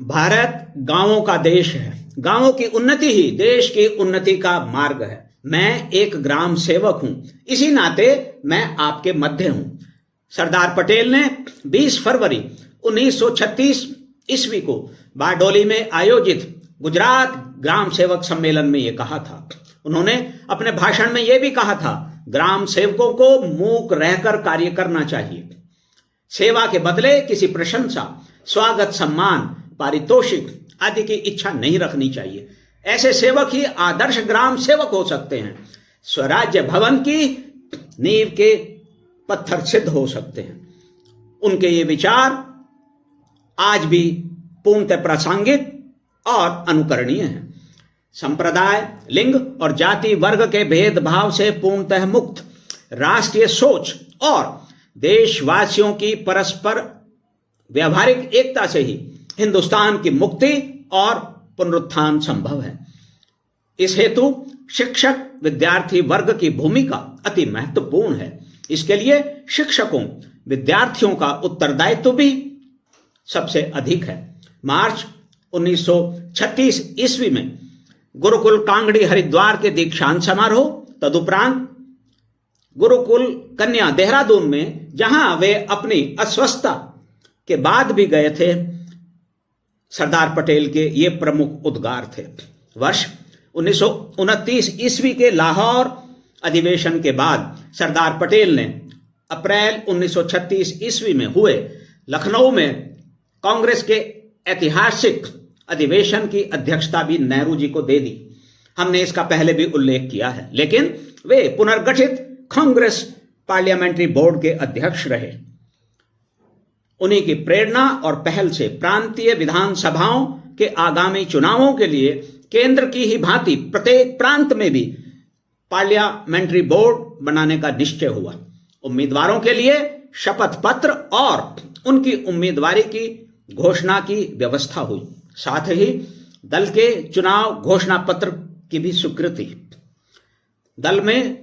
भारत गांवों का देश है। गांवों की उन्नति ही देश की उन्नति का मार्ग है। मैं एक ग्राम सेवक हूं, इसी नाते मैं आपके मध्य हूं। सरदार पटेल ने 20 फरवरी 1936 ईस्वी को बारडोली में आयोजित गुजरात ग्राम सेवक सम्मेलन में यह कहा था। उन्होंने अपने भाषण में यह भी कहा था, ग्राम सेवकों को मूक रहकर कार्य करना चाहिए। सेवा के बदले किसी प्रशंसा, स्वागत, सम्मान, पारितोषिक आदि की इच्छा नहीं रखनी चाहिए। ऐसे सेवक ही आदर्श ग्राम सेवक हो सकते हैं। स्वराज्य भवन की नींव के पत्थर सिद्ध हो सकते हैं। उनके ये विचार आज भी पूर्णतः प्रासंगिक और अनुकरणीय हैं। संप्रदाय, लिंग और जाति वर्ग के भेदभाव से पूर्णतः मुक्त राष्ट्रीय सोच और देशवासियों की परस्पर व्यावहारिक एकता से ही हिंदुस्तान की मुक्ति और पुनरुत्थान संभव है। इस हेतु शिक्षक विद्यार्थी वर्ग की भूमिका अति महत्वपूर्ण है। इसके लिए शिक्षकों, विद्यार्थियों का उत्तरदायित्व भी सबसे अधिक है। मार्च 1936 ईस्वी में गुरुकुल कांगड़ी हरिद्वार के दीक्षांत समारोह, तदुपरांत गुरुकुल कन्या देहरादून में, जहां वे अपनी अस्वस्थता के बाद भी गए थे, सरदार पटेल के ये प्रमुख उद्गार थे। वर्ष 1929 ईस्वी के लाहौर अधिवेशन के बाद सरदार पटेल ने अप्रैल 1936 ईस्वी में हुए लखनऊ में कांग्रेस के ऐतिहासिक अधिवेशन की अध्यक्षता भी नेहरू जी को दे दी। हमने इसका पहले भी उल्लेख किया है, लेकिन वे पुनर्गठित कांग्रेस पार्लियामेंट्री बोर्ड के अध्यक्ष रहे। उन्हीं की प्रेरणा और पहल से प्रांतीय विधानसभाओं के आगामी चुनावों के लिए केंद्र की ही भांति प्रत्येक प्रांत में भी पार्लियामेंट्री बोर्ड बनाने का निश्चय हुआ। उम्मीदवारों के लिए शपथ पत्र और उनकी उम्मीदवारी की घोषणा की व्यवस्था हुई। साथ ही दल के चुनाव घोषणा पत्र की भी स्वीकृति। दल में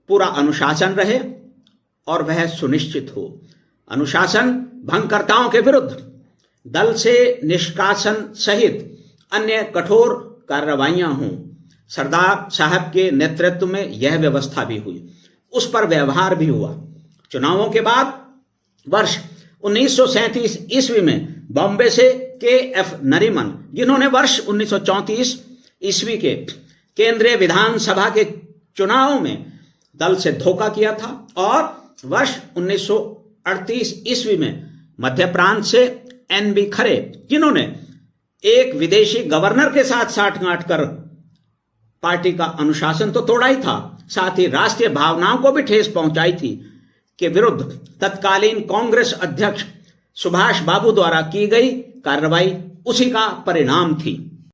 पूरा अनुशासन रहे और वह सुनिश्चित हो। अनुशासन भंगकर्ताओं के विरुद्ध दल से निष्कासन सहित अन्य कठोर कार्रवाइयां हों। सरदार साहब के नेतृत्व में यह व्यवस्था भी हुई, उस पर व्यवहार भी हुआ। चुनावों के बाद वर्ष 1937 ईस्वी में बॉम्बे से KF नरीमन, जिन्होंने वर्ष 1934 ईस्वी के केंद्रीय विधानसभा के चुनाव में दल से धोखा किया था, और वर्ष 1938 ईस्वी में मध्य प्रांत से NB खरे, जिन्होंने एक विदेशी गवर्नर के साथ साठगांठ कर पार्टी का अनुशासन तो तोड़ा ही था, साथ ही राष्ट्रीय भावनाओं को भी ठेस पहुंचाई थी, के विरुद्ध तत्कालीन कांग्रेस अध्यक्ष सुभाष बाबू द्वारा की गई कार्रवाई उसी का परिणाम थी।